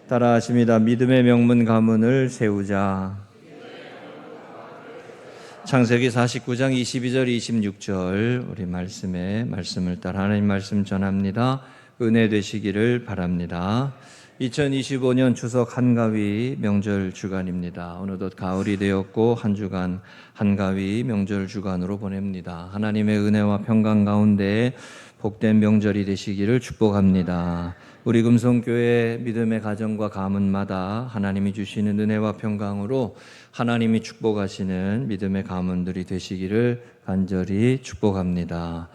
따라하십니다. 믿음의 명문 가문을 세우자. 창세기 49장 22절 26절 우리 말씀을 따라 하나님 말씀 전합니다. 은혜 되시기를 바랍니다. 2025년 추석 한가위 명절 주간입니다. 어느덧 가을이 되었고 한 주간 한가위 명절 주간으로 보냅니다. 하나님의 은혜와 평강 가운데 복된 명절이 되시기를 축복합니다. 우리 금성교회 믿음의 가정과 가문마다 하나님이 주시는 은혜와 평강으로 하나님이 축복하시는 믿음의 가문들이 되시기를 간절히 축복합니다.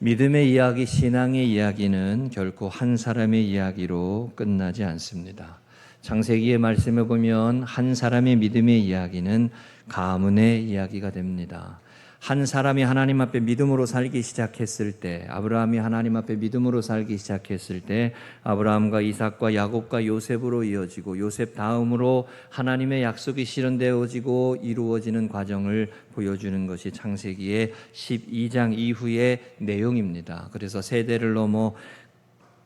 믿음의 이야기, 신앙의 이야기는 결코 한 사람의 이야기로 끝나지 않습니다. 창세기의 말씀에 보면 한 사람의 믿음의 이야기는 가문의 이야기가 됩니다. 한 사람이 하나님 앞에 믿음으로 살기 시작했을 때, 아브라함이 하나님 앞에 믿음으로 살기 시작했을 때 아브라함과 이삭과 야곱과 요셉으로 이어지고 요셉 다음으로 하나님의 약속이 실현되어지고 이루어지는 과정을 보여주는 것이 창세기의 12장 이후의 내용입니다. 그래서 세대를 넘어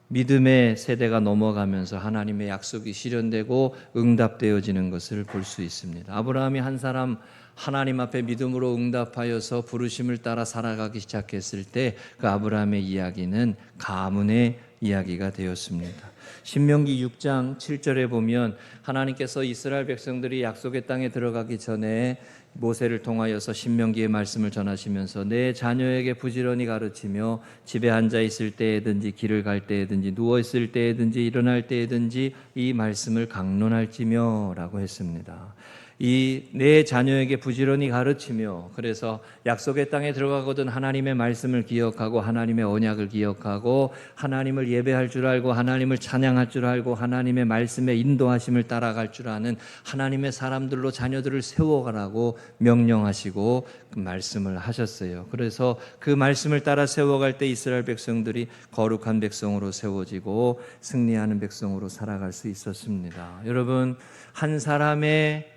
믿음의 세대가 넘어가면서 하나님의 약속이 실현되고 응답되어지는 것을 볼 수 있습니다. 아브라함이 한 사람 하나님 앞에 믿음으로 응답하여서 부르심을 따라 살아가기 시작했을 때 그 아브라함의 이야기는 가문의 이야기가 되었습니다. 신명기 6장 7절에 보면 하나님께서 이스라엘 백성들이 약속의 땅에 들어가기 전에 모세를 통하여서 신명기의 말씀을 전하시면서 내 자녀에게 부지런히 가르치며 집에 앉아 있을 때에든지 길을 갈 때에든지 누워 있을 때에든지 일어날 때에든지 이 말씀을 강론할지며 라고 했습니다. 이 내 자녀에게 부지런히 가르치며, 그래서 약속의 땅에 들어가거든 하나님의 말씀을 기억하고 하나님의 언약을 기억하고 하나님을 예배할 줄 알고 하나님을 찬양할 줄 알고 하나님의 말씀에 인도하심을 따라갈 줄 아는 하나님의 사람들로 자녀들을 세워가라고 명령하시고 그 말씀을 하셨어요. 그래서 그 말씀을 따라 세워갈 때 이스라엘 백성들이 거룩한 백성으로 세워지고 승리하는 백성으로 살아갈 수 있었습니다. 여러분, 한 사람의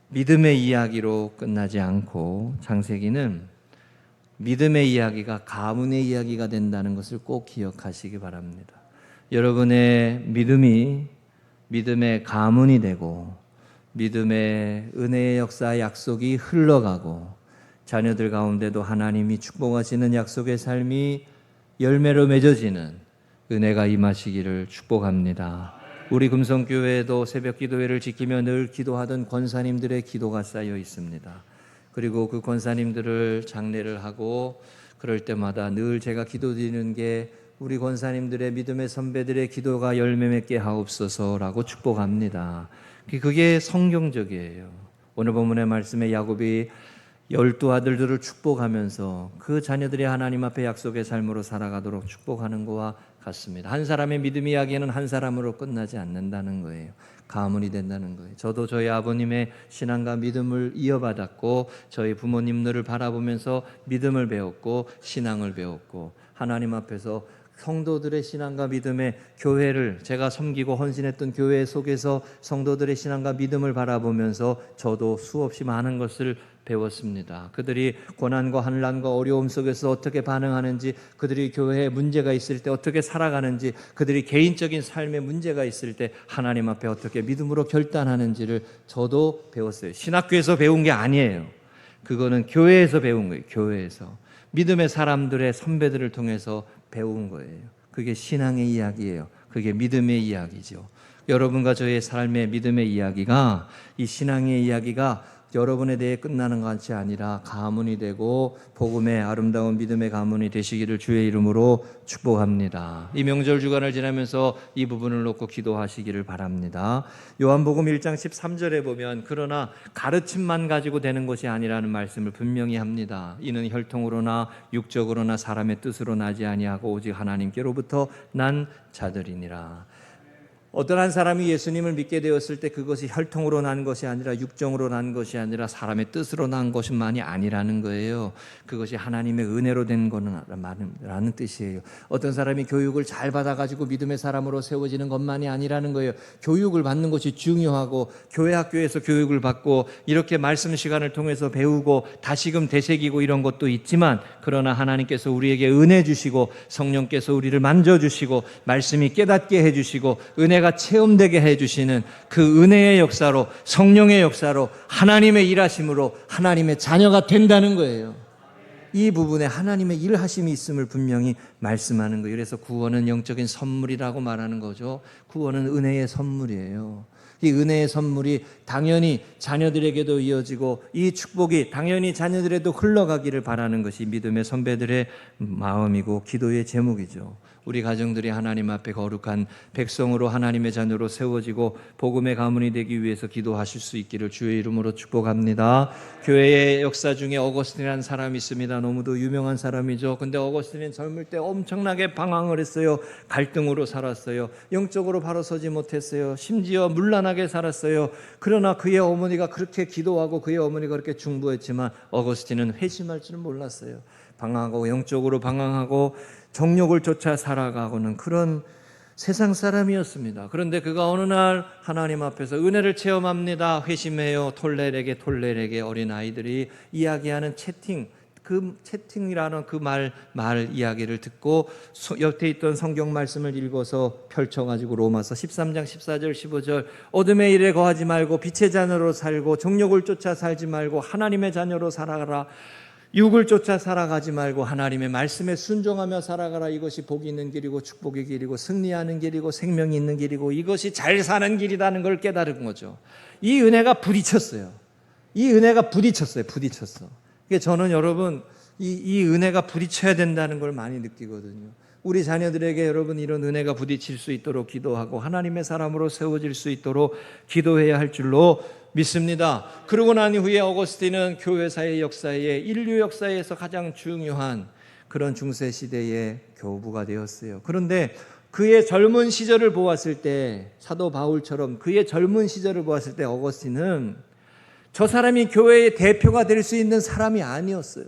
믿음의 이야기로 끝나지 않고 창세기는 믿음의 이야기가 가문의 이야기가 된다는 것을 꼭 기억하시기 바랍니다. 여러분의 믿음이 믿음의 가문이 되고 믿음의 은혜의 역사 약속이 흘러가고 자녀들 가운데도 하나님이 축복하시는 약속의 삶이 열매로 맺어지는 은혜가 임하시기를 축복합니다. 우리 금성교회에도 새벽 기도회를 지키며 늘 기도하던 권사님들의 기도가 쌓여 있습니다. 그리고 그 권사님들을 장례를 하고 그럴 때마다 늘 제가 기도드리는 게 우리 권사님들의 믿음의 선배들의 기도가 열매 맺게 하옵소서라고 축복합니다. 그게 성경적이에요. 오늘 본문의 말씀에 야곱이 12 아들들을 축복하면서 그 자녀들이 하나님 앞에 약속의 삶으로 살아가도록 축복하는 것과 같습니다. 한 사람의 믿음 이야기는 한 사람으로 끝나지 않는다는 거예요. 가문이 된다는 거예요. 저도 저희 아버님의 신앙과 믿음을 이어받았고 저희 부모님들을 바라보면서 믿음을 배웠고 신앙을 배웠고 하나님 앞에서 성도들의 신앙과 믿음의 교회를 제가 섬기고 헌신했던 교회 속에서 성도들의 신앙과 믿음을 바라보면서 저도 수없이 많은 것을 배웠습니다. 그들이 고난과 환난과 어려움 속에서 어떻게 반응하는지, 그들이 교회에 문제가 있을 때 어떻게 살아가는지, 그들이 개인적인 삶에 문제가 있을 때 하나님 앞에 어떻게 믿음으로 결단하는지를 저도 배웠어요. 신학교에서 배운 게 아니에요. 그거는 교회에서 배운 거예요. 교회에서 믿음의 사람들의 선배들을 통해서 배운 거예요. 그게 신앙의 이야기예요. 그게 믿음의 이야기죠. 여러분과 저의 삶의 믿음의 이야기가, 이 신앙의 이야기가 여러분에 대해 끝나는 것이 아니라 가문이 되고 복음의 아름다운 믿음의 가문이 되시기를 주의 이름으로 축복합니다. 이 명절 주간을 지나면서 이 부분을 놓고 기도하시기를 바랍니다. 요한복음 1장 13절에 보면 그러나 가르침만 가지고 되는 것이 아니라는 말씀을 분명히 합니다. 이는 혈통으로나 육적으로나 사람의 뜻으로 나지 아니하고 오직 하나님께로부터 난 자들이니라. 어떤 한 사람이 예수님을 믿게 되었을 때 그것이 혈통으로 난 것이 아니라 육정으로 난 것이 아니라 사람의 뜻으로 난 것만이 아니라는 거예요. 그것이 하나님의 은혜로 된 거라는 뜻이에요. 어떤 사람이 교육을 잘 받아가지고 믿음의 사람으로 세워지는 것만이 아니라는 거예요. 교육을 받는 것이 중요하고 교회 학교에서 교육을 받고 이렇게 말씀 시간을 통해서 배우고 다시금 되새기고 이런 것도 있지만, 그러나 하나님께서 우리에게 은혜 주시고 성령께서 우리를 만져주시고 말씀이 깨닫게 해주시고 은혜 은혜가 체험되게 해주시는 그 은혜의 역사로, 성령의 역사로, 하나님의 일하심으로 하나님의 자녀가 된다는 거예요. 이 부분에 하나님의 일하심이 있음을 분명히 말씀하는 거예요. 그래서 구원은 영적인 선물이라고 말하는 거죠. 구원은 은혜의 선물이에요. 이 은혜의 선물이 당연히 자녀들에게도 이어지고 이 축복이 당연히 자녀들에도 흘러가기를 바라는 것이 믿음의 선배들의 마음이고 기도의 제목이죠. 우리 가정들이 하나님 앞에 거룩한 백성으로 하나님의 자녀로 세워지고 복음의 가문이 되기 위해서 기도하실 수 있기를 주의 이름으로 축복합니다. 교회의 역사 중에 어거스틴이라는 사람이 있습니다. 너무도 유명한 사람이죠. 근데 어거스틴은 젊을 때 엄청나게 방황을 했어요. 갈등으로 살았어요. 영적으로 바로 서지 못했어요. 심지어 문란하게 살았어요. 그러나 그의 어머니가 그렇게 기도하고 그의 어머니가 그렇게 중보했지만 어거스틴은 회심할 줄은 몰랐어요. 방황하고 영적으로 방황하고 정욕을 쫓아 살아가고는 그런 세상 사람이었습니다. 그런데 그가 어느 날 하나님 앞에서 은혜를 체험합니다. 회심해요. 톨레에게 어린아이들이 이야기하는 채팅이라는 그 말 이야기를 듣고 옆에 있던 성경 말씀을 읽어서 펼쳐가지고 로마서 13장 14절 15절 어둠의 일에 거하지 말고 빛의 자녀로 살고 정욕을 쫓아 살지 말고 하나님의 자녀로 살아가라. 육을 쫓아 살아가지 말고 하나님의 말씀에 순종하며 살아가라. 이것이 복이 있는 길이고 축복의 길이고 승리하는 길이고 생명이 있는 길이고 이것이 잘 사는 길이라는 걸 깨달은 거죠. 이 은혜가 부딪혔어요. 부딪혔어. 저는 여러분 이 은혜가 부딪혀야 된다는 걸 많이 느끼거든요. 우리 자녀들에게 여러분 이런 은혜가 부딪힐 수 있도록 기도하고 하나님의 사람으로 세워질 수 있도록 기도해야 할 줄로 믿습니다. 그러고 난 후에 어거스틴은 교회사의 역사에 인류 역사에서 가장 중요한 그런 중세 시대의 교부가 되었어요. 그런데 그의 젊은 시절을 보았을 때 사도 바울처럼 그의 젊은 시절을 보았을 때 어거스틴은 저 사람이 교회의 대표가 될 수 있는 사람이 아니었어요.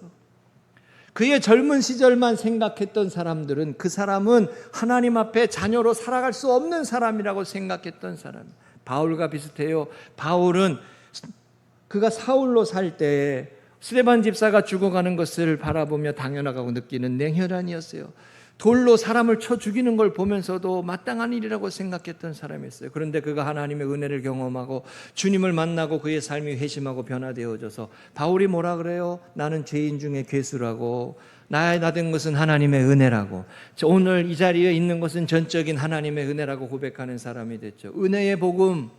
그의 젊은 시절만 생각했던 사람들은 그 사람은 하나님 앞에 자녀로 살아갈 수 없는 사람이라고 생각했던 사람. 바울과 비슷해요. 바울은 그가 사울로 살 때 스데반 집사가 죽어가는 것을 바라보며 당연하다고 느끼는 냉혈한이었어요. 돌로 사람을 쳐 죽이는 걸 보면서도 마땅한 일이라고 생각했던 사람이었어요. 그런데 그가 하나님의 은혜를 경험하고 주님을 만나고 그의 삶이 회심하고 변화되어져서 바울이 뭐라 그래요? 나는 죄인 중에 괴수라고, 나 된 것은 하나님의 은혜라고, 오늘 이 자리에 있는 것은 전적인 하나님의 은혜라고 고백하는 사람이 됐죠. 은혜의 복음,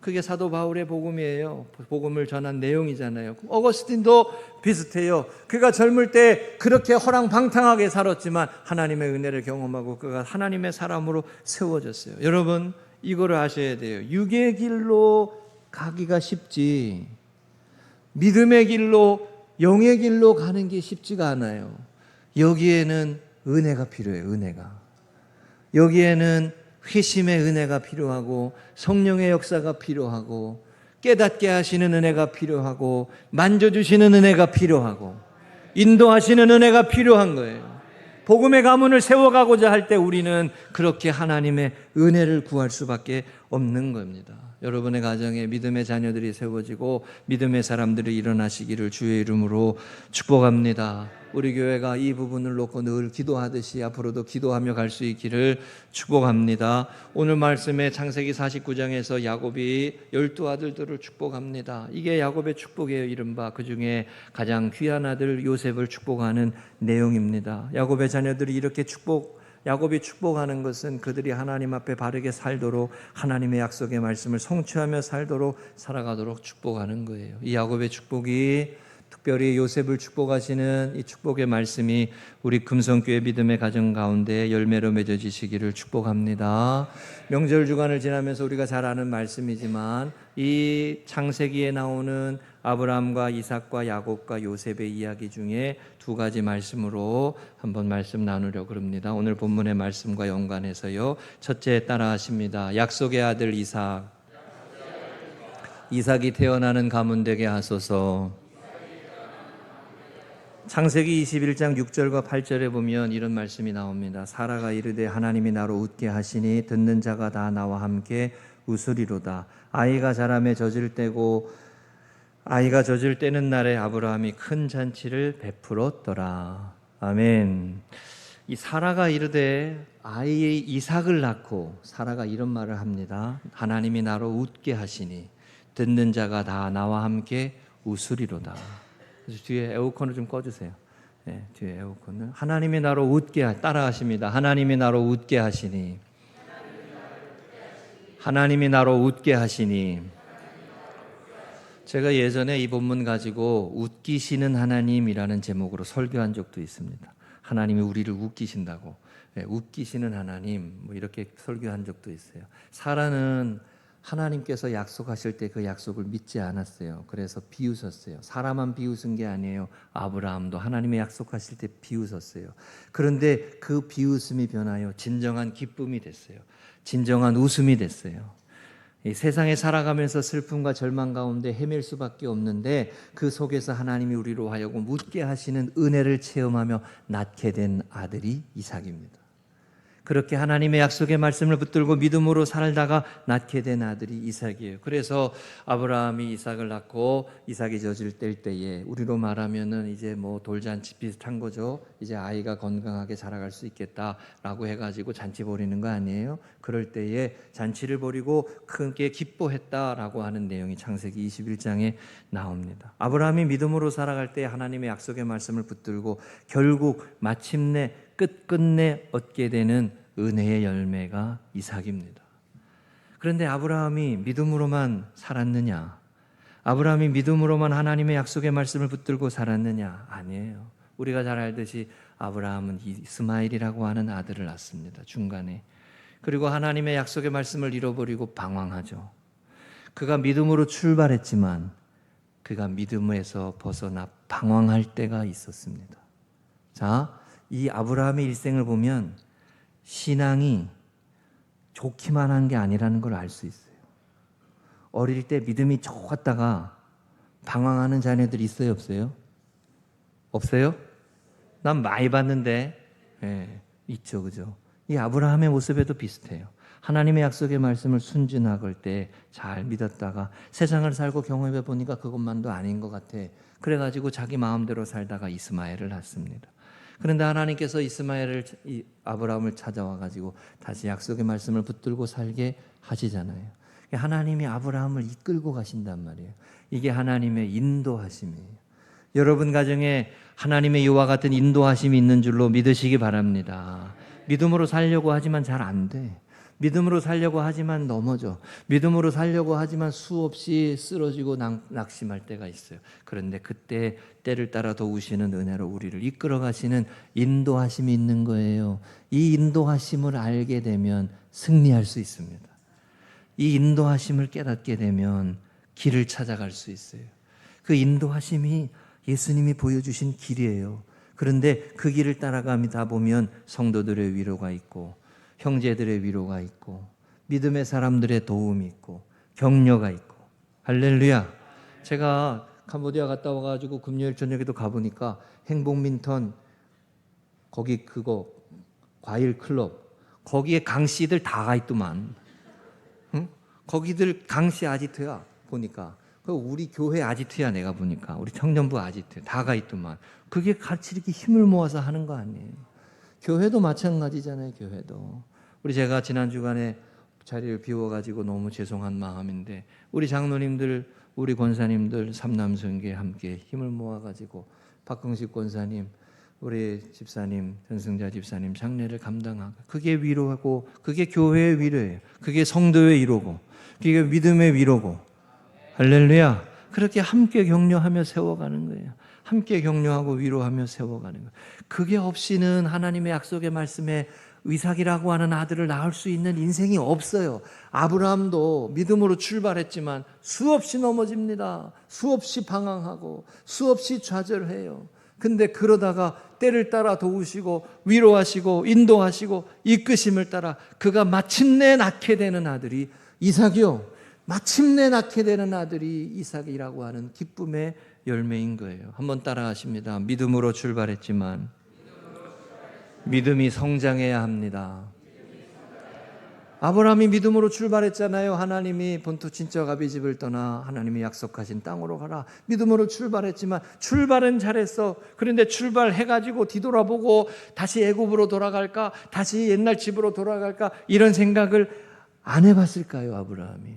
그게 사도 바울의 복음이에요. 복음을 전한 내용이잖아요. 어거스틴도 비슷해요. 그가 젊을 때 그렇게 허랑방탕하게 살았지만 하나님의 은혜를 경험하고 그가 하나님의 사람으로 세워졌어요. 여러분 이거를 아셔야 돼요. 육의 길로 가기가 쉽지 믿음의 길로 영의 길로 가는 게 쉽지가 않아요. 여기에는 은혜가 필요해요. 은혜가. 여기에는 회심의 은혜가 필요하고 성령의 역사가 필요하고 깨닫게 하시는 은혜가 필요하고 만져주시는 은혜가 필요하고 인도하시는 은혜가 필요한 거예요. 복음의 가문을 세워가고자 할 때 우리는 그렇게 하나님의 은혜를 구할 수밖에 없는 겁니다. 여러분의 가정에 믿음의 자녀들이 세워지고 믿음의 사람들이 일어나시기를 주의 이름으로 축복합니다. 우리 교회가 이 부분을 놓고 늘 기도하듯이 앞으로도 기도하며 갈 수 있기를 축복합니다. 오늘 말씀에 창세기 49장에서 야곱이 12아들들을 축복합니다. 이게 야곱의 축복이에요. 이른바 그 중에 가장 귀한 아들 요셉을 축복하는 내용입니다. 야곱의 자녀들이 이렇게 야곱이 축복하는 것은 그들이 하나님 앞에 바르게 살도록 하나님의 약속의 말씀을 성취하며 살도록 살아가도록 축복하는 거예요. 이 야곱의 축복이 특별히 요셉을 축복하시는 이 축복의 말씀이 우리 금성교회 믿음의 가정 가운데 열매로 맺어지시기를 축복합니다. 명절 주간을 지나면서 우리가 잘 아는 말씀이지만 이 창세기에 나오는 아브라함과 이삭과 야곱과 요셉의 이야기 중에 두 가지 말씀으로 한번 말씀 나누려고 합니다. 오늘 본문의 말씀과 연관해서요. 첫째 따라하십니다. 약속의 아들 이삭이 태어나는 가문 되게 하소서. 창세기 21장 6절과 8절에 보면 이런 말씀이 나옵니다. 사라가 이르되 하나님이 나로 웃게 하시니 듣는 자가 다 나와 함께 웃으리로다. 아이가 자라매 젖을 때는 날에 아브라함이 큰 잔치를 베풀었더라. 아멘. 이 사라가 이르되 아이 이삭을 낳고 사라가 이런 말을 합니다. 하나님이 나로 웃게 하시니 듣는 자가 다 나와 함께 웃으리로다. 그래서 뒤에 에어컨을 좀 꺼주세요. 네, 뒤에 에어컨을. 하나님이 나로 웃게 따라하십니다. 하나님이 나로 웃게 하시니 하나님이 나로 웃게 하시니. 제가 예전에 이 본문 가지고 웃기시는 하나님이라는 제목으로 설교한 적도 있습니다. 하나님이 우리를 웃기신다고. 네, 웃기시는 하나님 뭐 이렇게 설교한 적도 있어요. 사라는 하나님께서 약속하실 때 그 약속을 믿지 않았어요. 그래서 비웃었어요. 사라만 비웃은 게 아니에요. 아브라함도 하나님의 약속하실 때 비웃었어요. 그런데 그 비웃음이 변하여 진정한 기쁨이 됐어요. 진정한 웃음이 됐어요. 이 세상에 살아가면서 슬픔과 절망 가운데 헤맬 수밖에 없는데 그 속에서 하나님이 우리로 하여금 웃게 하시는 은혜를 체험하며 낳게 된 아들이 이삭입니다. 그렇게 하나님의 약속의 말씀을 붙들고 믿음으로 살다가 낳게 된 아들이 이삭이에요. 그래서 아브라함이 이삭을 낳고 이삭이 젖을 뗄 때에 우리로 말하면은 이제 뭐 돌잔치 비슷한 거죠. 이제 아이가 건강하게 자라갈 수 있겠다라고 해가지고 잔치 벌이는 거 아니에요? 그럴 때에 잔치를 벌이고 크게 기뻐했다라고 하는 내용이 창세기 21장에 나옵니다. 아브라함이 믿음으로 살아갈 때 하나님의 약속의 말씀을 붙들고 결국 마침내 끝끝내 얻게 되는 은혜의 열매가 이삭입니다. 그런데 아브라함이 믿음으로만 살았느냐? 아브라함이 믿음으로만 하나님의 약속의 말씀을 붙들고 살았느냐? 아니에요. 우리가 잘 알듯이 아브라함은 이스마엘이라고 하는 아들을 낳습니다. 중간에. 그리고 하나님의 약속의 말씀을 잃어버리고 방황하죠. 그가 믿음으로 출발했지만 그가 믿음에서 벗어나 방황할 때가 있었습니다. 자, 이 아브라함의 일생을 보면 신앙이 좋기만 한 게 아니라는 걸 알 수 있어요. 어릴 때 믿음이 좋았다가 방황하는 자녀들이 있어요, 없어요? 없어요? 난 많이 봤는데. 네, 있죠, 그죠? 이 아브라함의 모습에도 비슷해요. 하나님의 약속의 말씀을 순진하걸 때 잘 믿었다가 세상을 살고 경험해 보니까 그것만도 아닌 것 같아. 그래가지고 자기 마음대로 살다가 이스마엘을 낳습니다. 그런데 하나님께서 아브라함을 찾아와 가지고 다시 약속의 말씀을 붙들고 살게 하시잖아요. 하나님이 아브라함을 이끌고 가신단 말이에요. 이게 하나님의 인도하심이에요. 여러분 가정에 하나님의 이와 같은 인도하심이 있는 줄로 믿으시기 바랍니다. 믿음으로 살려고 하지만 잘 안 돼. 믿음으로 살려고 하지만 넘어져. 믿음으로 살려고 하지만 수없이 쓰러지고 낙심할 때가 있어요. 그런데 그때 때를 따라 도우시는 은혜로 우리를 이끌어 가시는 인도하심이 있는 거예요. 이 인도하심을 알게 되면 승리할 수 있습니다. 이 인도하심을 깨닫게 되면 길을 찾아갈 수 있어요. 그 인도하심이 예수님이 보여주신 길이에요. 그런데 그 길을 따라가다 보면 성도들의 위로가 있고 형제들의 위로가 있고 믿음의 사람들의 도움이 있고 격려가 있고. 할렐루야. 제가 캄보디아 갔다 와가지고 금요일 저녁에도 가보니까 행복민턴 거기 그거 과일 클럽 거기에 강씨들 다 가 있더만. 응? 거기들 강씨 아지트야 보니까. 우리 교회 아지트야 내가 보니까. 우리 청년부 아지트 다 가 있더만. 그게 같이 이렇게 힘을 모아서 하는 거 아니에요. 교회도 마찬가지잖아요. 교회도. 제가 지난 주간에 자리를 비워가지고 너무 죄송한 마음인데 우리 장로님들, 우리 권사님들 삼남성교회 함께 힘을 모아가지고 박흥식 권사님, 우리 집사님, 전승자 집사님 장례를 감당하고 그게 위로하고 그게 교회의 위로예요. 그게 성도의 위로고 그게 믿음의 위로고. 할렐루야. 그렇게 함께 격려하며 세워가는 거예요. 함께 격려하고 위로하며 세워가는 거예요. 그게 없이는 하나님의 약속의 말씀에 이삭이라고 하는 아들을 낳을 수 있는 인생이 없어요. 아브라함도 믿음으로 출발했지만 수없이 넘어집니다. 수없이 방황하고 수없이 좌절해요. 근데 그러다가 때를 따라 도우시고 위로하시고 인도하시고 이끄심을 따라 그가 마침내 낳게 되는 아들이 이삭이요. 마침내 낳게 되는 아들이 이삭이라고 하는 기쁨의 열매인 거예요. 한번 따라하십니다. 믿음으로 출발했지만 믿음이 성장해야 합니다. 아브라함이 믿음으로 출발했잖아요. 하나님이 본토 친척 아비 집을 떠나 하나님이 약속하신 땅으로 가라. 믿음으로 출발했지만 출발은 잘했어. 그런데 출발해가지고 뒤돌아보고 다시 애굽으로 돌아갈까? 다시 옛날 집으로 돌아갈까? 이런 생각을 안 해봤을까요, 아브라함이?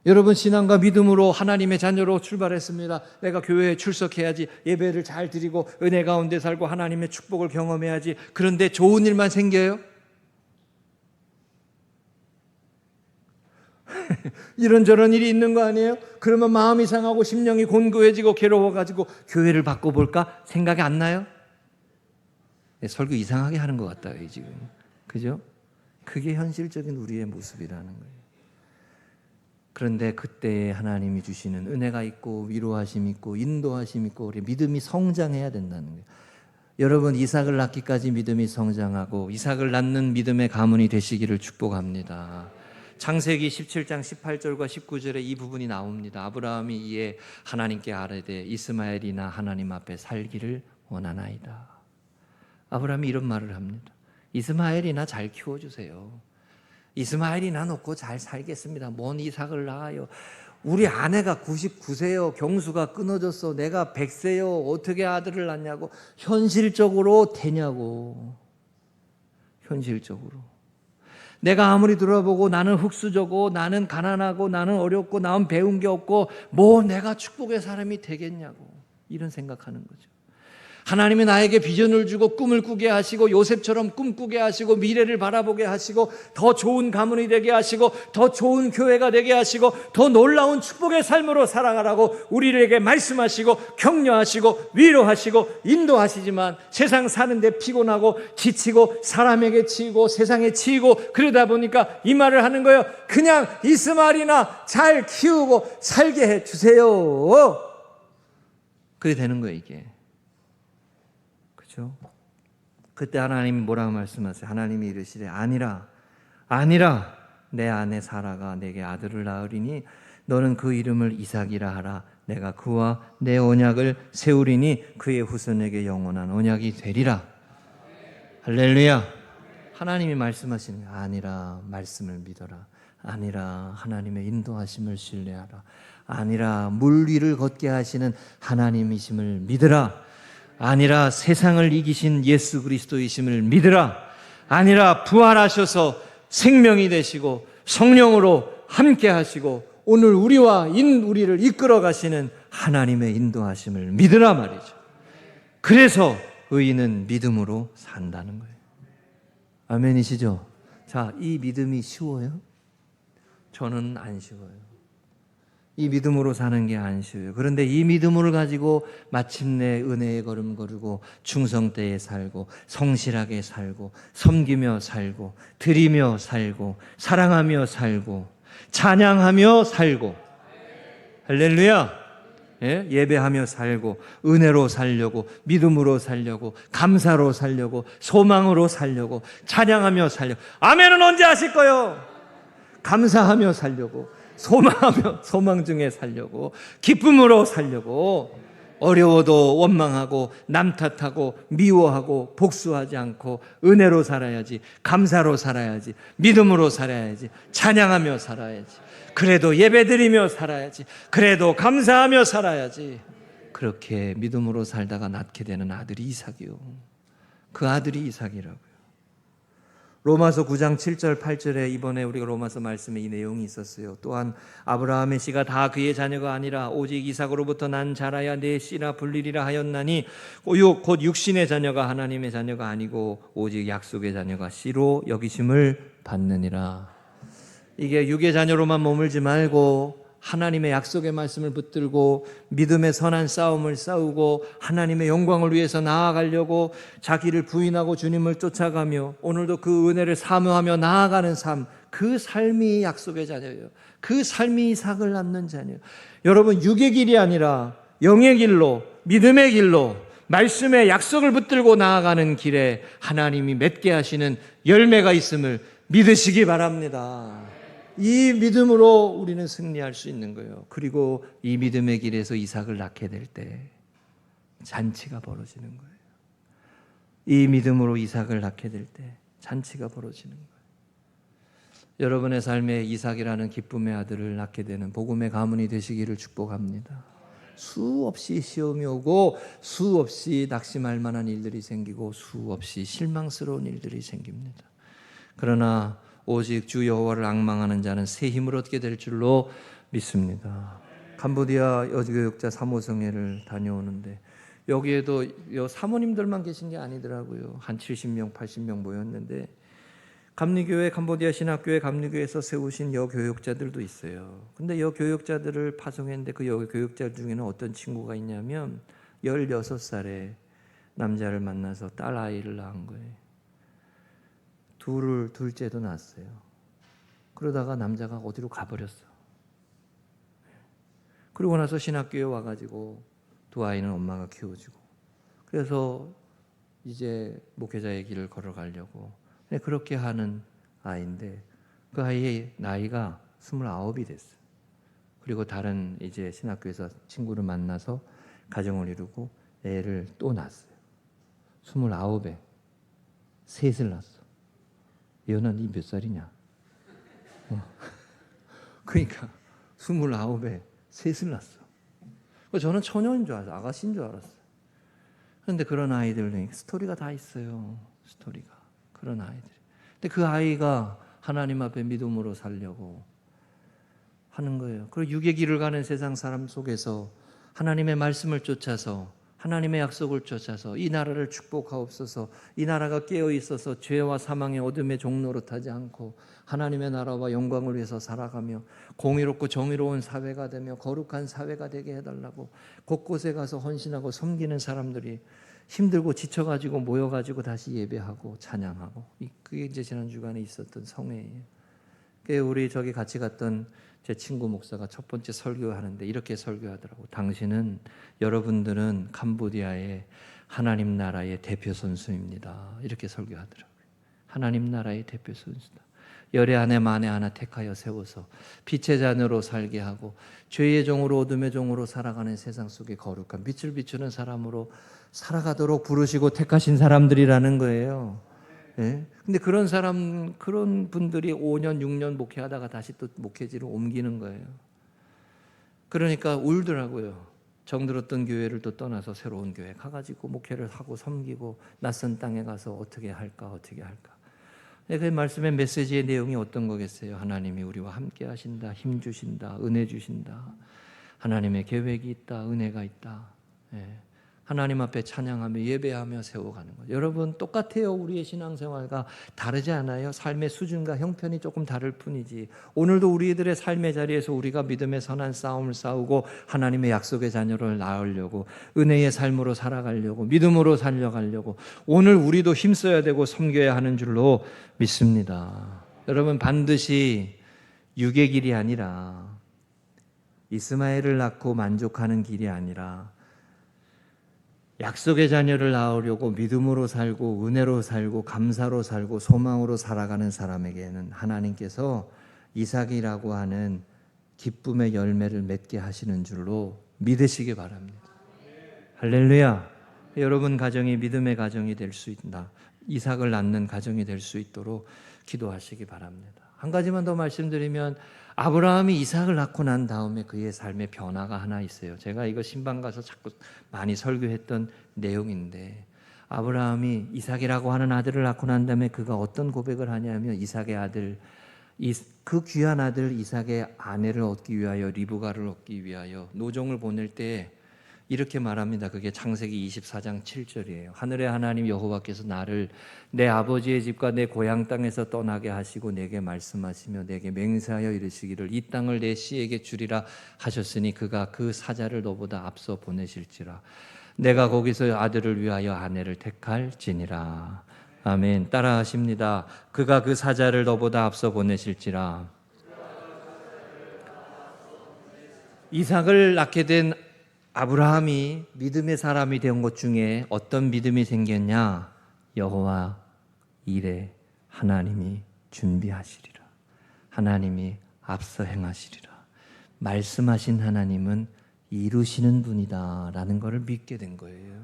여러분, 신앙과 믿음으로 하나님의 자녀로 출발했습니다. 내가 교회에 출석해야지, 예배를 잘 드리고 은혜 가운데 살고 하나님의 축복을 경험해야지. 그런데 좋은 일만 생겨요? 이런저런 일이 있는 거 아니에요? 그러면 마음이 상하고 심령이 곤고해지고 괴로워가지고 교회를 바꿔볼까 생각이 안 나요? 설교 이상하게 하는 것 같아요 지금. 그죠? 그게 현실적인 우리의 모습이라는 거예요. 그런데 그때 하나님이 주시는 은혜가 있고 위로하심 있고 인도하심 있고 우리 믿음이 성장해야 된다는 거예요. 여러분, 이삭을 낳기까지 믿음이 성장하고 이삭을 낳는 믿음의 가문이 되시기를 축복합니다. 창세기 17장 18절과 19절에 이 부분이 나옵니다. 아브라함이 이에 하나님께 아뢰되 이스마엘이나 하나님 앞에 살기를 원하나이다. 아브라함이 이런 말을 합니다. 이스마엘이나 잘 키워주세요. 이스마엘이나 놓고 잘 살겠습니다. 뭔 이삭을 낳아요. 우리 아내가 99세요. 경수가 끊어졌어. 내가 100세요. 어떻게 아들을 낳냐고. 현실적으로 되냐고. 현실적으로. 내가 아무리 들어보고 나는 흙수저고 나는 가난하고 나는 어렵고 나는 배운 게 없고 뭐 내가 축복의 사람이 되겠냐고 이런 생각하는 거죠. 하나님이 나에게 비전을 주고 꿈을 꾸게 하시고 요셉처럼 꿈꾸게 하시고 미래를 바라보게 하시고 더 좋은 가문이 되게 하시고 더 좋은 교회가 되게 하시고 더 놀라운 축복의 삶으로 살아가라고 우리에게 말씀하시고 격려하시고 위로하시고 인도하시지만 세상 사는데 피곤하고 지치고 사람에게 치이고 세상에 치이고 그러다 보니까 이 말을 하는 거예요. 그냥 이스마엘이나 잘 키우고 살게 해주세요. 그게 되는 거예요 이게. 그때 하나님이 뭐라고 말씀하세요? 하나님이 이르시되 아니라 내 아내 사라가 내게 아들을 낳으리니 너는 그 이름을 이삭이라 하라. 내가 그와 내 언약을 세우리니 그의 후손에게 영원한 언약이 되리라. 할렐루야. 하나님이 말씀하시는 게 아니라 말씀을 믿어라. 아니라 하나님의 인도하심을 신뢰하라. 아니라 물 위를 걷게 하시는 하나님이심을 믿으라. 아니라 세상을 이기신 예수 그리스도이심을 믿으라. 아니라 부활하셔서 생명이 되시고 성령으로 함께 하시고 오늘 우리를 이끌어 가시는 하나님의 인도하심을 믿으라 말이죠. 그래서 의인은 믿음으로 산다는 거예요. 아멘이시죠? 자, 이 믿음이 쉬워요? 저는 안 쉬워요. 이 믿음으로 사는 게 안 쉬워요. 그런데 이 믿음을 가지고 마침내 은혜의 걸음 걸고 충성되에 살고 성실하게 살고 섬기며 살고 드리며 살고 사랑하며 살고 찬양하며 살고 할렐루야. 예배하며 살고 은혜로 살려고 믿음으로 살려고 감사로 살려고 소망으로 살려고 찬양하며 살려고 아멘은 언제 하실 거요? 감사하며 살려고 소망하며 소망 중에 살려고 기쁨으로 살려고 어려워도 원망하고 남 탓하고 미워하고 복수하지 않고 은혜로 살아야지 감사로 살아야지 믿음으로 살아야지 찬양하며 살아야지 그래도 예배드리며 살아야지 그래도 감사하며 살아야지 그렇게 믿음으로 살다가 낳게 되는 아들이 이삭이요. 그 아들이 이삭이라고요. 로마서 9장 7절 8절에 이번에 우리가 로마서 말씀에 이 내용이 있었어요. 또한 아브라함의 씨가 다 그의 자녀가 아니라 오직 이삭으로부터 난 자라야 내 씨라 불리리라 하였나니 곧 육신의 자녀가 하나님의 자녀가 아니고 오직 약속의 자녀가 씨로 여기심을 받느니라. 이게 육의 자녀로만 머물지 말고 하나님의 약속의 말씀을 붙들고 믿음의 선한 싸움을 싸우고 하나님의 영광을 위해서 나아가려고 자기를 부인하고 주님을 쫓아가며 오늘도 그 은혜를 사모하며 나아가는 삶, 그 삶이 약속의 자녀예요. 그 삶이 이삭을 낳는 자녀예요. 여러분, 육의 길이 아니라 영의 길로 믿음의 길로 말씀의 약속을 붙들고 나아가는 길에 하나님이 맺게 하시는 열매가 있음을 믿으시기 바랍니다. 이 믿음으로 우리는 승리할 수 있는 거예요. 그리고 이 믿음의 길에서 이삭을 낳게 될 때 잔치가 벌어지는 거예요. 이 믿음으로 이삭을 낳게 될 때 잔치가 벌어지는 거예요. 여러분의 삶에 이삭이라는 기쁨의 아들을 낳게 되는 복음의 가문이 되시기를 축복합니다. 수없이 시험이 오고 수없이 낙심할 만한 일들이 생기고 수없이 실망스러운 일들이 생깁니다. 그러나 오직 주 여호와를 앙망하는 자는 새 힘을 얻게 될 줄로 믿습니다. 캄보디아 여교육자 사모성회를 다녀오는데 여기에도 사모님들만 계신 게 아니더라고요. 한 70명, 80명 모였는데 감리교회, 캄보디아 신학교회 감리교회에서 세우신 여교육자들도 있어요. 근데 여교육자들을 파송했는데 그 여교육자 중에는 어떤 친구가 있냐면 16살에 남자를 만나서 딸 아이를 낳은 거예요. 둘째도 낳았어요. 그러다가 남자가 어디로 가버렸어. 그러고 나서 신학교에 와가지고 두 아이는 엄마가 키워주고, 그래서 이제 목회자의 길을 걸어가려고 그렇게 하는 아이인데 그 아이의 나이가 29이 됐어요. 그리고 다른 이제 신학교에서 친구를 만나서 가정을 이루고 애를 또 낳았어요. 29에 셋을 낳았어. 얘는 이 몇 살이냐? 그러니까 29에 셋을 낳았어. 저는 처녀인 줄 알았어요. 아가씨인 줄 알았어요. 그런데 그런 아이들은 스토리가 다 있어요. 스토리가. 그런 아이들이. 근데 그 아이가 하나님 앞에 믿음으로 살려고 하는 거예요. 그리고 육의 길을 가는 세상 사람 속에서 하나님의 말씀을 쫓아서 하나님의 약속을 쫓아서 이 나라를 축복하옵소서. 이 나라가 깨어 있어서 죄와 사망의 어둠의 종로로 타지 않고 하나님의 나라와 영광을 위해서 살아가며 공의롭고 정의로운 사회가 되며 거룩한 사회가 되게 해달라고 곳곳에 가서 헌신하고 섬기는 사람들이 힘들고 지쳐가지고 모여가지고 다시 예배하고 찬양하고, 그게 이제 지난 주간에 있었던 성회예요. 우리 저기 같이 갔던 제 친구 목사가 첫 번째 설교하는데 이렇게 설교하더라고. 당신은, 여러분들은 캄보디아의 하나님 나라의 대표 선수입니다. 이렇게 설교하더라고요. 하나님 나라의 대표 선수다. 열의 안에 만에 하나 택하여 세워서 빛의 자녀로 살게 하고 죄의 종으로 어둠의 종으로 살아가는 세상 속에 거룩한 빛을 비추는 사람으로 살아가도록 부르시고 택하신 사람들이라는 거예요. 예? 근데 그런 분들이 5년, 6년 목회하다가 다시 또 목회지로 옮기는 거예요. 그러니까 울더라고요. 정들었던 교회를 또 떠나서 새로운 교회 가가지고 목회를 하고 섬기고 낯선 땅에 가서 어떻게 할까. 그 말씀의 메시지의 내용이 어떤 거겠어요? 하나님이 우리와 함께 하신다, 힘 주신다, 은혜 주신다. 하나님의 계획이 있다, 은혜가 있다. 예. 하나님 앞에 찬양하며 예배하며 세워가는 거예요. 여러분 똑같아요. 우리의 신앙생활과 다르지 않아요. 삶의 수준과 형편이 조금 다를 뿐이지. 오늘도 우리들의 삶의 자리에서 우리가 믿음의 선한 싸움을 싸우고 하나님의 약속의 자녀를 낳으려고 은혜의 삶으로 살아가려고 믿음으로 살려가려고 오늘 우리도 힘써야 되고 섬겨야 하는 줄로 믿습니다. 여러분 반드시 육의 길이 아니라 이스마엘을 낳고 만족하는 길이 아니라 약속의 자녀를 낳으려고 믿음으로 살고 은혜로 살고 감사로 살고 소망으로 살아가는 사람에게는 하나님께서 이삭이라고 하는 기쁨의 열매를 맺게 하시는 줄로 믿으시기 바랍니다. 할렐루야. 여러분 가정이 믿음의 가정이 될 수 있다. 이삭을 낳는 가정이 될 수 있도록 기도하시기 바랍니다. 한 가지만 더 말씀드리면 아브라함이 이삭을 낳고 난 다음에 그의 삶의 변화가 하나 있어요. 제가 이거 신방 가서 자꾸 많이 설교했던 내용인데 아브라함이 이삭이라고 하는 아들을 낳고 난 다음에 그가 어떤 고백을 하냐면 이삭의 아들, 그 귀한 아들 이삭의 아내를 얻기 위하여 리브가를 얻기 위하여 노종을 보낼 때 이렇게 말합니다. 그게 창세기 24장 7절이에요. 하늘의 하나님 여호와께서 나를 내 아버지의 집과 내 고향 땅에서 떠나게 하시고 내게 말씀하시며 내게 맹세하여 이르시기를 이 땅을 내 씨에게 주리라 하셨으니 그가 그 사자를 너보다 앞서 보내실지라 내가 거기서 아들을 위하여 아내를 택할지니라. 아멘. 따라하십니다. 그가 그 사자를 너보다 앞서 보내실지라. 이삭을 낳게 된 아브라함이 믿음의 사람이 된 것 중에 어떤 믿음이 생겼냐? 여호와 이레, 하나님이 준비하시리라. 하나님이 앞서 행하시리라. 말씀하신 하나님은 이루시는 분이다 라는 것을 믿게 된 거예요.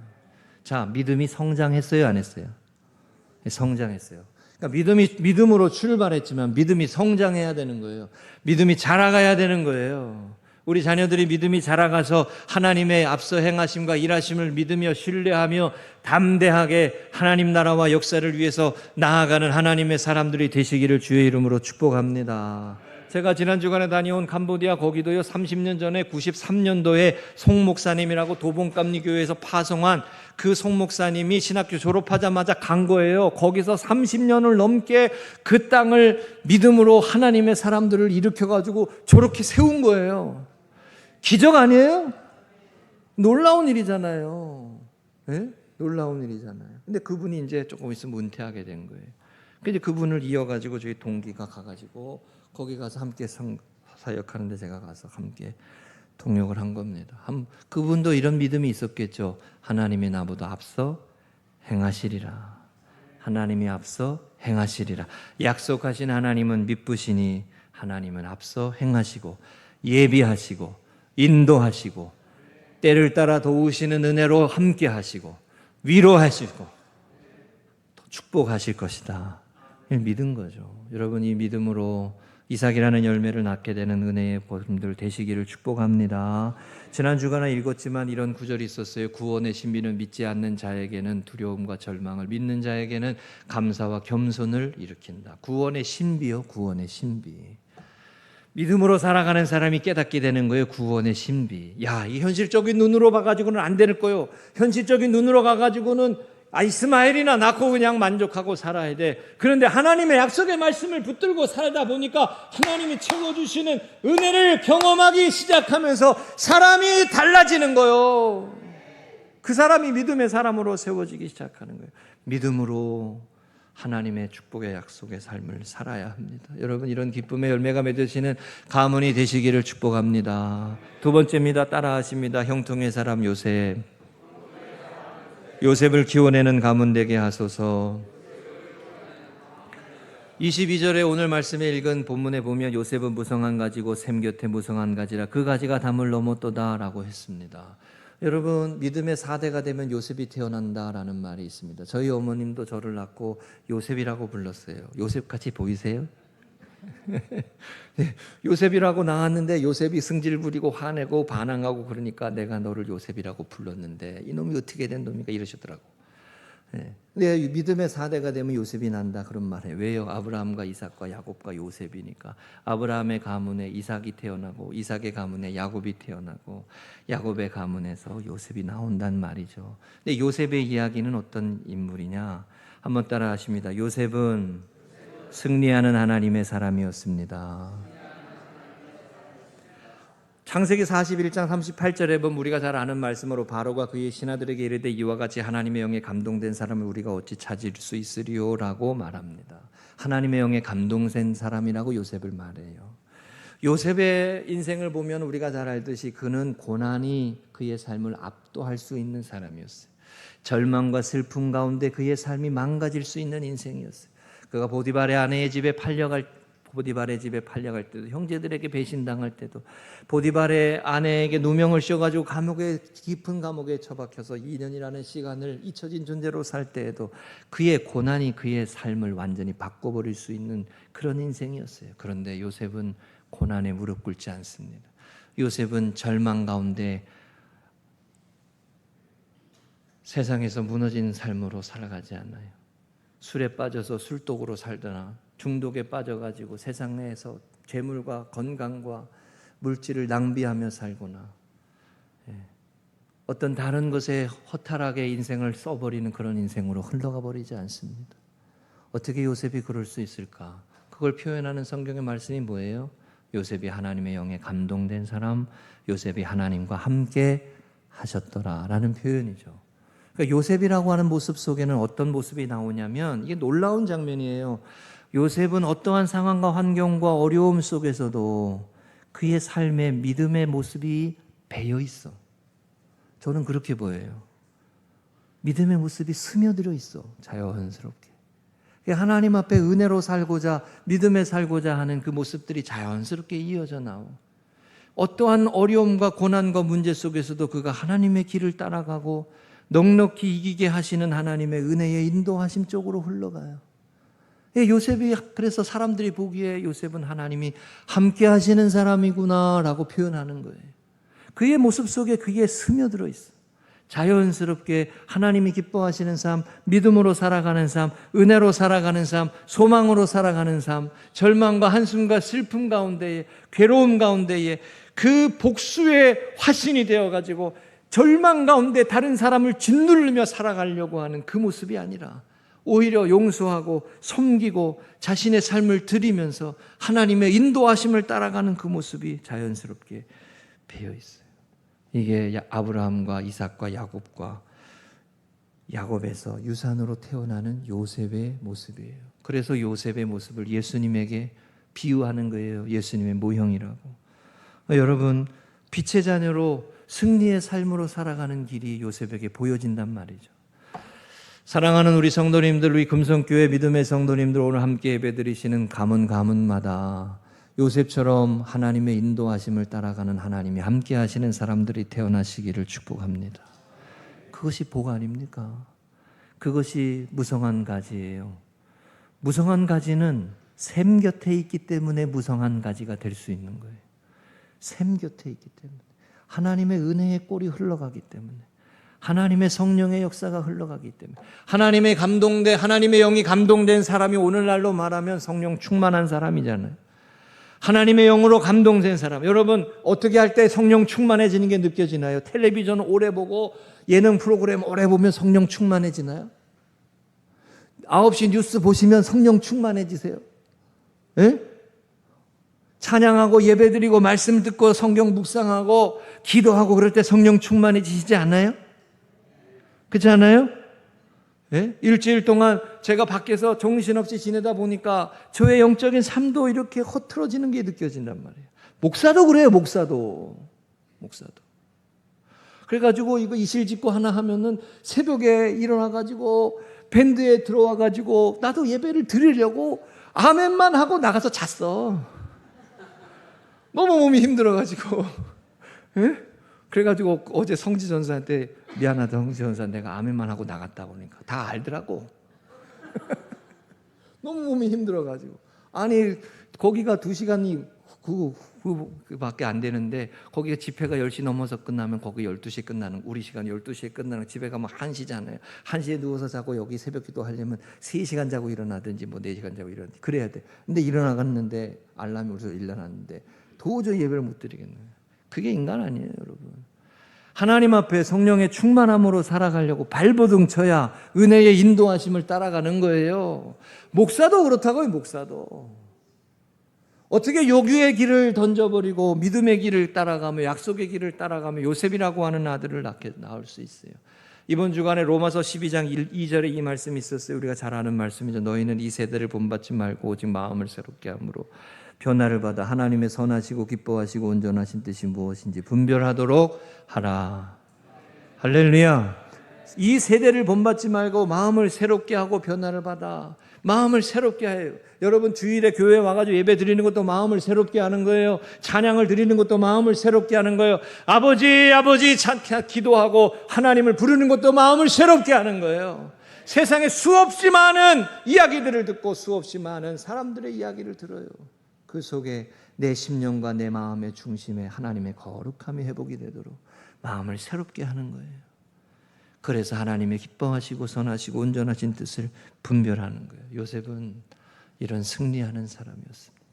자, 믿음이 성장했어요, 안 했어요? 성장했어요. 그러니까 그러니까 믿음으로 출발했지만 믿음이 성장해야 되는 거예요. 믿음이 자라가야 되는 거예요. 우리 자녀들이 믿음이 자라가서 하나님의 앞서 행하심과 일하심을 믿으며 신뢰하며 담대하게 하나님 나라와 역사를 위해서 나아가는 하나님의 사람들이 되시기를 주의 이름으로 축복합니다. 제가 지난 주간에 다녀온 캄보디아, 거기도요 30년 전에 93년도에 송 목사님이라고 도봉감리교회에서 파송한 그 송 목사님이 신학교 졸업하자마자 간 거예요. 거기서 30년을 넘게 그 땅을 믿음으로 하나님의 사람들을 일으켜가지고 저렇게 세운 거예요. 기적 아니에요? 놀라운 일이잖아요. 네? 놀라운 일이잖아요. 근데 그분이 이제 조금 있으면 은퇴하게 된 거예요. 근데 그분을 이어가지고 저희 동기가 가가지고 거기 가서 함께 사역하는데 제가 가서 함께 동역을 한 겁니다. 그분도 이런 믿음이 있었겠죠. 하나님이 나보다 앞서 행하시리라. 하나님이 앞서 행하시리라. 약속하신 하나님은 미쁘시니 하나님은 앞서 행하시고 예비하시고 인도하시고 때를 따라 도우시는 은혜로 함께 하시고 위로하시고 축복하실 것이다. 믿은 거죠. 여러분, 이 믿음으로 이삭이라는 열매를 낳게 되는 은혜의 분들 되시기를 축복합니다. 지난 주간에 읽었지만 이런 구절이 있었어요. 구원의 신비는 믿지 않는 자에게는 두려움과 절망을, 믿는 자에게는 감사와 겸손을 일으킨다. 구원의 신비요, 구원의 신비. 믿음으로 살아가는 사람이 깨닫게 되는 거예요. 구원의 신비. 야, 이 현실적인 눈으로 봐가지고는 안 되는 거예요. 현실적인 눈으로 가가지고는 이스마엘이나 낳고 그냥 만족하고 살아야 돼. 그런데 하나님의 약속의 말씀을 붙들고 살다 보니까 하나님이 채워주시는 은혜를 경험하기 시작하면서 사람이 달라지는 거예요. 그 사람이 믿음의 사람으로 세워지기 시작하는 거예요. 믿음으로 하나님의 축복의 약속의 삶을 살아야 합니다. 여러분, 이런 기쁨의 열매가 맺으시는 가문이 되시기를 축복합니다. 두 번째입니다. 따라하십니다. 형통의 사람 요셉. 요셉을 키워내는 가문 되게 하소서. 22절에 오늘 말씀에 읽은 본문에 보면 요셉은 무성한 가지고 샘 곁에 무성한 가지라 그 가지가 담을 넘었도다 라고 했습니다. 여러분, 믿음의 4대가 되면 요셉이 태어난다라는 말이 있습니다. 저희 어머님도 저를 낳고 요셉이라고 불렀어요. 요셉같이 보이세요? 네, 요셉이라고 나왔는데 요셉이 승질 부리고 화내고 반항하고 그러니까 내가 너를 요셉이라고 불렀는데 이놈이 어떻게 된 놈이까 이러시더라고. 네. 근데 믿음의 4대가 되면 요셉이 난다 그런 말이에요. 왜요? 아브라함과 이삭과 야곱과 요셉이니까. 아브라함의 가문에 이삭이 태어나고 이삭의 가문에 야곱이 태어나고 야곱의 가문에서 요셉이 나온단 말이죠. 근데 요셉의 이야기는 어떤 인물이냐? 한번 따라 하십니다. 요셉은 승리하는 하나님의 사람이었습니다. 창세기 41장 38절에 보면 우리가 잘 아는 말씀으로 바로가 그의 신하들에게 이르되 이와 같이 하나님의 영에 감동된 사람을 우리가 어찌 찾을 수 있으리요? 라고 말합니다. 하나님의 영에 감동된 사람이라고 요셉을 말해요. 요셉의 인생을 보면 우리가 잘 알듯이 그는 고난이 그의 삶을 압도할 수 있는 사람이었어요. 절망과 슬픔 가운데 그의 삶이 망가질 수 있는 인생이었어요. 그가 보디발의 집에 팔려갈 때도, 형제들에게 배신당할 때도, 보디발의 아내에게 누명을 씌워가지고 깊은 감옥에 처박혀서 2년이라는 시간을 잊혀진 존재로 살 때에도 그의 고난이 그의 삶을 완전히 바꿔버릴 수 있는 그런 인생이었어요. 그런데 요셉은 고난에 무릎 꿇지 않습니다. 요셉은 절망 가운데 세상에서 무너진 삶으로 살아가지 않아요. 술에 빠져서 술독으로 살거나 중독에 빠져가지고 세상 내에서 재물과 건강과 물질을 낭비하며 살거나 어떤 다른 것에 허탈하게 인생을 써버리는 그런 인생으로 흘러가 버리지 않습니다. 어떻게 요셉이 그럴 수 있을까? 그걸 표현하는 성경의 말씀이 뭐예요? 요셉이 하나님의 영에 감동된 사람, 요셉이 하나님과 함께 하셨더라라는 표현이죠. 그러니까 요셉이라고 하는 모습 속에는 어떤 모습이 나오냐면 이게 놀라운 장면이에요. 요셉은 어떠한 상황과 환경과 어려움 속에서도 그의 삶에 믿음의 모습이 배어 있어. 저는 그렇게 보여요. 믿음의 모습이 스며들어 있어. 자연스럽게. 하나님 앞에 은혜로 살고자, 믿음에 살고자 하는 그 모습들이 자연스럽게 이어져 나오. 어떠한 어려움과 고난과 문제 속에서도 그가 하나님의 길을 따라가고 넉넉히 이기게 하시는 하나님의 은혜의 인도하심 쪽으로 흘러가요. 요셉이 그래서 사람들이 보기에 요셉은 하나님이 함께 하시는 사람이구나라고 표현하는 거예요. 그의 모습 속에 그게 스며들어 있어. 자연스럽게 하나님이 기뻐하시는 삶, 믿음으로 살아가는 삶, 은혜로 살아가는 삶, 소망으로 살아가는 삶, 절망과 한숨과 슬픔 가운데에, 괴로움 가운데에 그 복수의 화신이 되어가지고 절망 가운데 다른 사람을 짓누르며 살아가려고 하는 그 모습이 아니라 오히려 용서하고 섬기고 자신의 삶을 드리면서 하나님의 인도하심을 따라가는 그 모습이 자연스럽게 배어 있어요. 이게 아브라함과 이삭과 야곱에서 유산으로 태어나는 요셉의 모습이에요. 그래서 요셉의 모습을 예수님에게 비유하는 거예요. 예수님의 모형이라고. 여러분, 빛의 자녀로 승리의 삶으로 살아가는 길이 요셉에게 보여진단 말이죠. 사랑하는 우리 성도님들, 우리 금성교회 믿음의 성도님들, 오늘 함께 예배드리시는 가문마다 요셉처럼 하나님의 인도하심을 따라가는 하나님이 함께 하시는 사람들이 태어나시기를 축복합니다. 그것이 복 아닙니까? 그것이 무성한 가지예요. 무성한 가지는 샘 곁에 있기 때문에 무성한 가지가 될 수 있는 거예요. 샘 곁에 있기 때문에, 하나님의 은혜의 꼴이 흘러가기 때문에, 하나님의 성령의 역사가 흘러가기 때문에, 하나님의 영이 감동된 사람이 오늘날로 말하면 성령 충만한 사람이잖아요. 하나님의 영으로 감동된 사람. 여러분, 어떻게 할 때 성령 충만해지는 게 느껴지나요? 텔레비전 오래 보고 예능 프로그램 오래 보면 성령 충만해지나요? 9시 뉴스 보시면 성령 충만해지세요? 예? 찬양하고 예배드리고 말씀 듣고 성경 묵상하고 기도하고 그럴 때 성령 충만해지시지 않아요? 그렇지 않아요? 예? 일주일 동안 제가 밖에서 정신없이 지내다 보니까 저의 영적인 삶도 이렇게 허틀어지는 게 느껴진단 말이에요. 목사도 그래요. 목사도. 그래가지고 이거 이실직고 하나 하면은 새벽에 일어나가지고 밴드에 들어와가지고 나도 예배를 드리려고 아멘만 하고 나가서 잤어. 너무 몸이 힘들어가지고. 예? 그래가지고 어제 성지 전사한테 미안하다, 성지 전사, 내가 아멘만 하고 나갔다 보니까 다 알더라고. 너무 몸이 힘들어가지고. 아니, 거기가 2시간이 그밖에 안 되는데, 거기가 집회가 10시 넘어서 끝나면 거기 12시에 끝나는, 우리 시간 12시에 끝나는, 집에 가면 1시잖아요. 1시에 누워서 자고 여기 새벽 기도 하려면 3시간 자고 일어나든지 뭐 4시간 자고 일어나든지 그래야 돼. 근데 일어나갔는데, 알람이 울려서 일어났는데 도저히 예배를 못 드리겠네요. 그게 인간 아니에요, 여러분. 하나님 앞에 성령의 충만함으로 살아가려고 발버둥 쳐야 은혜의 인도하심을 따라가는 거예요. 목사도 그렇다고요, 목사도. 어떻게 요규의 길을 던져버리고 믿음의 길을 따라가며 약속의 길을 따라가며 요셉이라고 하는 아들을 낳을 수 있어요. 이번 주간에 로마서 12장 2절에 이 말씀이 있었어요. 우리가 잘 아는 말씀이죠. 너희는 이 세대를 본받지 말고 오직 마음을 새롭게 함으로 변화를 받아 하나님의 선하시고 기뻐하시고 온전하신 뜻이 무엇인지 분별하도록 하라. 할렐루야. 이 세대를 본받지 말고 마음을 새롭게 하고 변화를 받아. 마음을 새롭게 해요. 여러분, 주일에 교회에 와가지고 예배 드리는 것도 마음을 새롭게 하는 거예요. 찬양을 드리는 것도 마음을 새롭게 하는 거예요. 아버지 기도하고 하나님을 부르는 것도 마음을 새롭게 하는 거예요. 세상에 수없이 많은 이야기들을 듣고 수없이 많은 사람들의 이야기를 들어요. 그 속에 내 심령과 내 마음의 중심에 하나님의 거룩함이 회복이 되도록 마음을 새롭게 하는 거예요. 그래서 하나님의 기뻐하시고 선하시고 온전하신 뜻을 분별하는 거예요. 요셉은 이런 승리하는 사람이었습니다.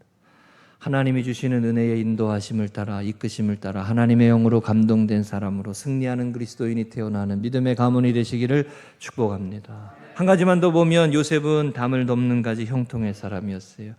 하나님이 주시는 은혜의 인도하심을 따라 이끄심을 따라 하나님의 영으로 감동된 사람으로 승리하는 그리스도인이 태어나는 믿음의 가문이 되시기를 축복합니다. 한 가지만 더 보면 요셉은 담을 덮는 가지 형통의 사람이었어요.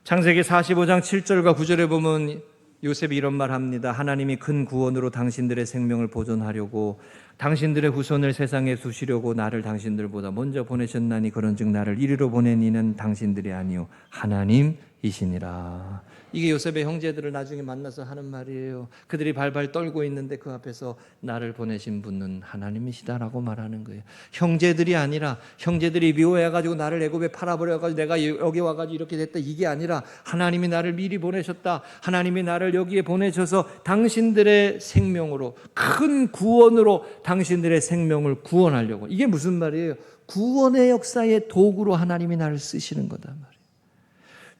창세기 45장 7절과 9절에 보면 요셉이 이런 말 합니다. 하나님이 큰 구원으로 당신들의 생명을 보존하려고 당신들의 후손을 세상에 두시려고 나를 당신들보다 먼저 보내셨나니 그런즉 나를 이리로 보낸 이는 당신들이 아니요 하나님이시니라. 이시니라. 이게 요셉의 형제들을 나중에 만나서 하는 말이에요. 그들이 발발 떨고 있는데 그 앞에서 나를 보내신 분은 하나님이시다라고 말하는 거예요. 형제들이 아니라, 형제들이 미워해가지고 나를 애굽에 팔아버려가지고 내가 여기 와가지고 이렇게 됐다, 이게 아니라 하나님이 나를 미리 보내셨다. 하나님이 나를 여기에 보내셔서 당신들의 생명으로, 큰 구원으로 당신들의 생명을 구원하려고. 이게 무슨 말이에요? 구원의 역사의 도구로 하나님이 나를 쓰시는 거단 말이에요.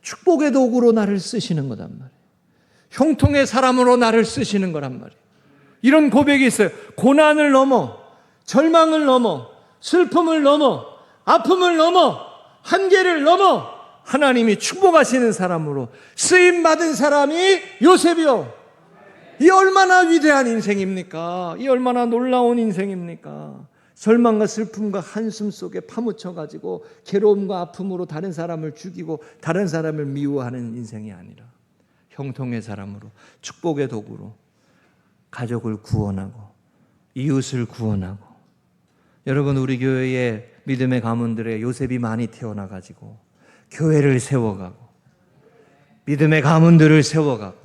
축복의 도구로 나를 쓰시는 거단 말이에요. 형통의 사람으로 나를 쓰시는 거란 말이에요. 이런 고백이 있어요. 고난을 넘어, 절망을 넘어, 슬픔을 넘어, 아픔을 넘어, 한계를 넘어 하나님이 축복하시는 사람으로 쓰임받은 사람이 요셉이요. 이 얼마나 위대한 인생입니까? 이 얼마나 놀라운 인생입니까? 절망과 슬픔과 한숨 속에 파묻혀가지고 괴로움과 아픔으로 다른 사람을 죽이고 다른 사람을 미워하는 인생이 아니라 형통의 사람으로, 축복의 도구로 가족을 구원하고 이웃을 구원하고. 여러분, 우리 교회에 믿음의 가문들의 요셉이 많이 태어나가지고 교회를 세워가고 믿음의 가문들을 세워가고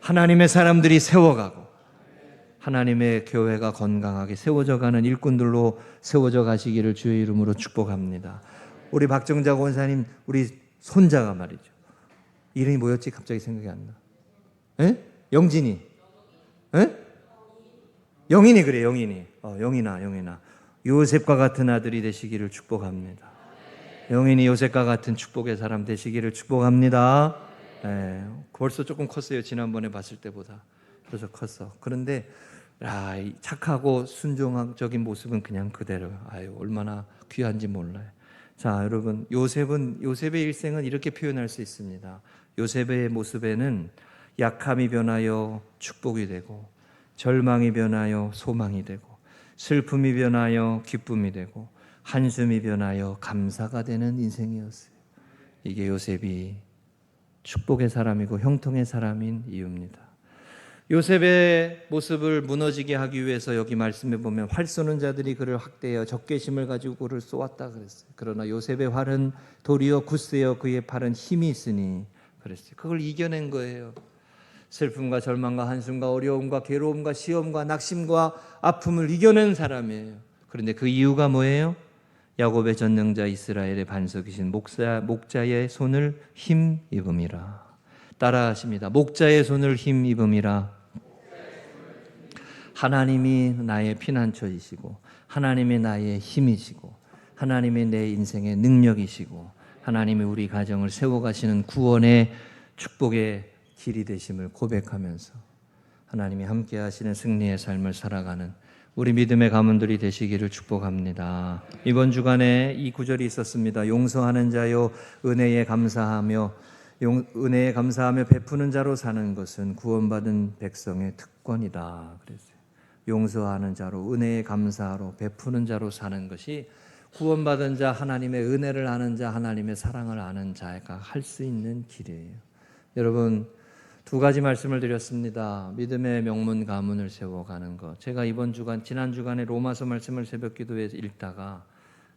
하나님의 사람들이 세워가고 하나님의 교회가 건강하게 세워져가는 일꾼들로 세워져 가시기를 주의 이름으로 축복합니다. 우리 박정자 권사님, 우리 손자가 말이죠. 이름이 뭐였지? 갑자기 생각이 안 나. 에? 영진이. 에? 영인이, 그래, 영인이. 영인아. 요셉과 같은 아들이 되시기를 축복합니다. 영인이 요셉과 같은 축복의 사람 되시기를 축복합니다. 벌써 조금 컸어요. 지난번에 봤을 때보다. 그래서 컸어. 그런데 착하고 순종적인 모습은 그냥 그대로. 얼마나 귀한지 몰라요. 자, 여러분, 요셉의 일생은 이렇게 표현할 수 있습니다. 요셉의 모습에는 약함이 변하여 축복이 되고, 절망이 변하여 소망이 되고, 슬픔이 변하여 기쁨이 되고, 한숨이 변하여 감사가 되는 인생이었어요. 이게 요셉이 축복의 사람이고 형통의 사람인 이유입니다. 요셉의 모습을 무너지게 하기 위해서 여기 말씀해 보면 활 쏘는 자들이 그를 학대하여 적개심을 가지고 그를 쏘았다 그랬어요. 그러나 요셉의 활은 도리어 굳세어 그의 팔은 힘이 있으니 그랬어요. 그걸 이겨낸 거예요. 슬픔과 절망과 한숨과 어려움과 괴로움과 시험과 낙심과 아픔을 이겨낸 사람이에요. 그런데 그 이유가 뭐예요? 야곱의 전능자 이스라엘의 반석이신 목자의 손을 힘입음이라. 따라하십니다. 목자의 손을 힘입음이라. 하나님이 나의 피난처이시고 하나님이 나의 힘이시고 하나님이 내 인생의 능력이시고 하나님이 우리 가정을 세워가시는 구원의 축복의 길이 되심을 고백하면서 하나님이 함께 하시는 승리의 삶을 살아가는 우리 믿음의 가문들이 되시기를 축복합니다. 이번 주간에 이 구절이 있었습니다. 용서하는 자요 은혜에 감사하며 베푸는 자로 사는 것은 구원받은 백성의 특권이다 그랬어요. 용서하는 자로, 은혜에 감사하러 베푸는 자로 사는 것이 구원받은 자, 하나님의 은혜를 아는 자, 하나님의 사랑을 아는 자가 할 수 있는 길이에요. 여러분, 두 가지 말씀을 드렸습니다. 믿음의 명문 가문을 세워가는 것. 제가 지난 주간에 로마서 말씀을 새벽 기도에 읽다가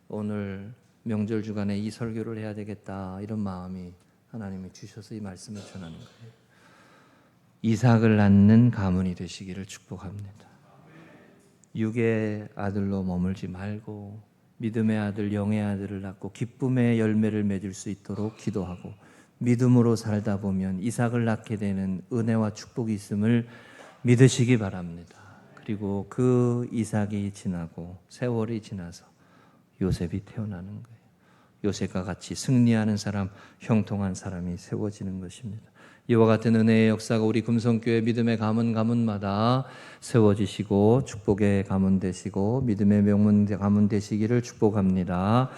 오늘 명절 주간에 이 설교를 해야 되겠다 이런 마음이 하나님이 주셔서 이 말씀을 전하는 거예요. 이삭을 낳는 가문이 되시기를 축복합니다. 육의 아들로 머물지 말고 믿음의 아들, 영의 아들을 낳고 기쁨의 열매를 맺을 수 있도록 기도하고 믿음으로 살다 보면 이삭을 낳게 되는 은혜와 축복이 있음을 믿으시기 바랍니다. 그리고 그 이삭이 지나고 세월이 지나서 요셉이 태어나는 거예요. 요셉과 같이 승리하는 사람, 형통한 사람이 세워지는 것입니다. 이와 같은 은혜의 역사가 우리 금성교회 믿음의 가문마다 세워지시고 축복의 가문 되시고 믿음의 명문 가문 되시기를 축복합니다.